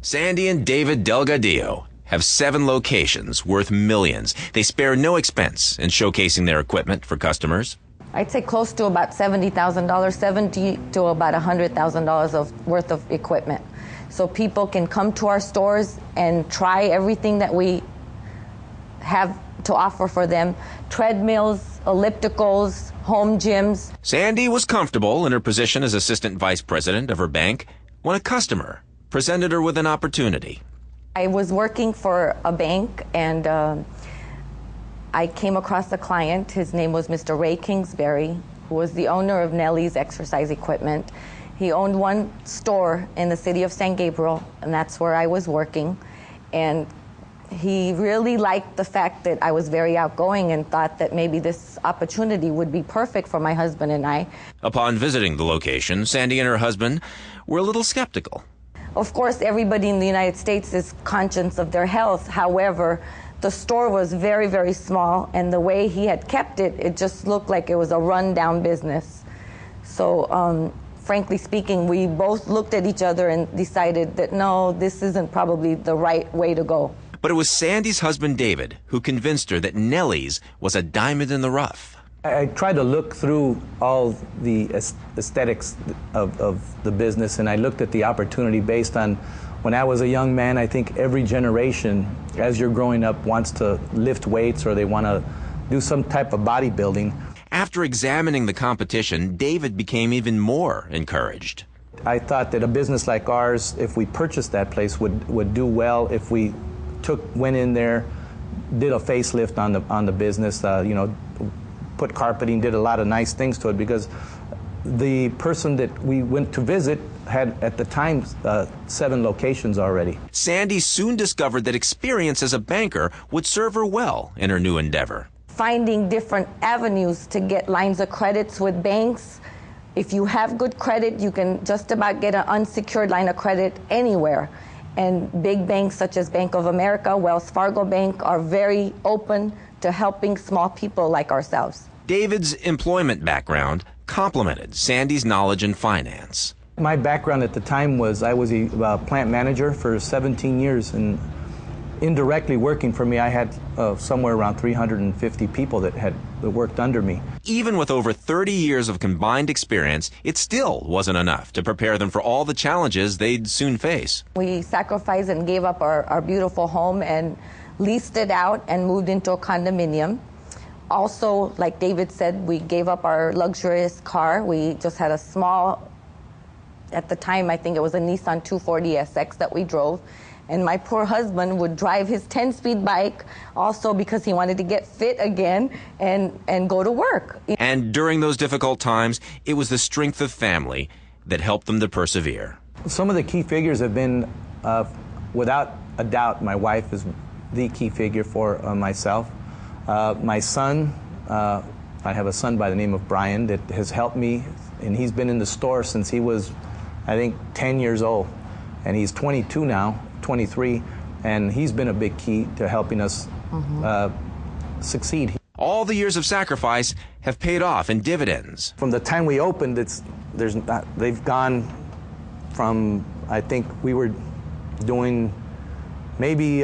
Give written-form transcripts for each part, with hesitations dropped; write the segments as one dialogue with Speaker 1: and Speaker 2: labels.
Speaker 1: Sandy and David Delgadillo have 7 locations worth millions. They spare no expense in showcasing their equipment for customers.
Speaker 2: I'd say close to about $70,000, $70 to about $100,000 worth of equipment. So people can come to our stores and try everything that we have to offer for them. Treadmills, ellipticals, home gyms.
Speaker 1: Sandy was comfortable in her position as assistant vice president of her bank when a customer presented her with an opportunity.
Speaker 2: I was working for a bank, and I came across a client. His name was Mr. Ray Kingsbury, who was the owner of Nellie's Exercise Equipment. He owned one store in the city of San Gabriel, and that's where I was working. And he really liked the fact that I was very outgoing and thought that maybe this opportunity would be perfect for my husband and I.
Speaker 1: Upon visiting the location, Sandy and her husband were a little skeptical.
Speaker 2: Of course, everybody in the United States is conscious of their health. However, the store was very, very small, and the way he had kept it, it just looked like it was a run-down business. So, frankly speaking, we both looked at each other and decided that, no, this isn't probably the right way to go.
Speaker 1: But it was Sandy's husband, David, who convinced her that Nellie's was a diamond in the rough.
Speaker 3: I tried to look through all the aesthetics of the business, and I looked at the opportunity based on when I was a young man. I think every generation, as you're growing up, wants to lift weights or they want to do some type of bodybuilding.
Speaker 1: After examining the competition, David became even more encouraged.
Speaker 3: I thought that a business like ours, if we purchased that place, would do well if we went in there, did a facelift on the business, put carpeting, did a lot of nice things to it, because the person that we went to visit had, at the time, 7 locations already.
Speaker 1: Sandy soon discovered that experience as a banker would serve her well in her new endeavor.
Speaker 2: Finding different avenues to get lines of credits with banks. If you have good credit, you can just about get an unsecured line of credit anywhere. And big banks such as Bank of America, Wells Fargo Bank are very open to helping small people like ourselves.
Speaker 1: David's employment background complemented Sandy's knowledge in finance.
Speaker 3: My background at the time was I was a plant manager for 17 years, and indirectly working for me, I had somewhere around 350 people that worked under me.
Speaker 1: Even with over 30 years of combined experience, it still wasn't enough to prepare them for all the challenges they'd soon face.
Speaker 2: We sacrificed and gave up our beautiful home and leased it out and moved into a condominium. Also, like David said, we gave up our luxurious car. We just had a small, at the time, I think it was a Nissan 240 SX that we drove. And my poor husband would drive his 10-speed bike also because he wanted to get fit again and go to work.
Speaker 1: And during those difficult times, it was the strength of family that helped them to persevere.
Speaker 3: Some of the key figures have been, without a doubt, my wife is the key figure for myself. My son, I have a son by the name of Brian that has helped me, and he's been in the store since he was, I think, 10 years old. And he's 22 now, 23, and he's been a big key to helping us succeed.
Speaker 1: All the years of sacrifice have paid off in dividends.
Speaker 3: From the time we opened, they've gone from, I think we were doing maybe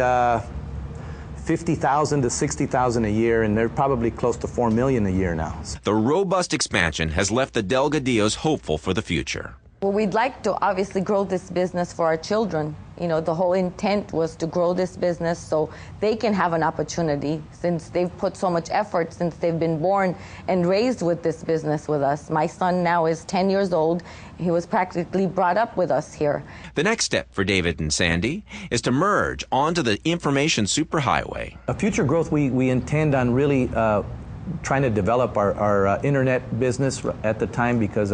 Speaker 3: 50,000 to 60,000 a year, and they're probably close to 4 million a year now.
Speaker 1: The robust expansion has left the Delgadillos hopeful for the future.
Speaker 2: Well, we'd like to obviously grow this business for our children. You know, the whole intent was to grow this business so they can have an opportunity, since they've put so much effort since they've been born and raised with this business with us. My son now is 10 years old. He was practically brought up with us here.
Speaker 1: The next step for David and Sandy is to merge onto the information superhighway.
Speaker 3: A future growth, we intend on really trying to develop our internet business at the time, because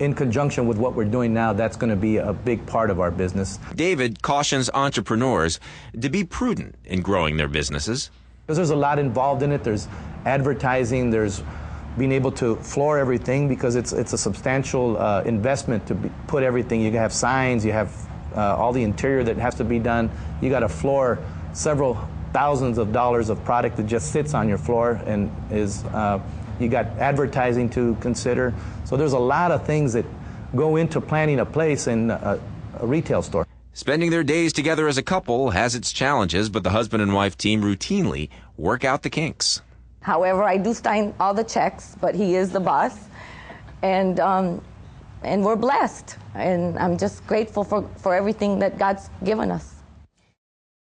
Speaker 3: in conjunction with what we're doing now, that's going to be a big part of our business.
Speaker 1: David cautions entrepreneurs to be prudent in growing their businesses.
Speaker 3: Because there's a lot involved in it. There's advertising, there's being able to floor everything, because it's a substantial investment to put everything. You have signs, you have all the interior that has to be done. You got to floor several thousands of dollars of product that just sits on your floor, and is you got advertising to consider. So there's a lot of things that go into planning a place in a retail store.
Speaker 1: Spending their days together as a couple has its challenges, but the husband and wife team routinely work out the kinks.
Speaker 2: However, I do sign all the checks, but he is the boss, and we're blessed. And I'm just grateful for everything that God's given us.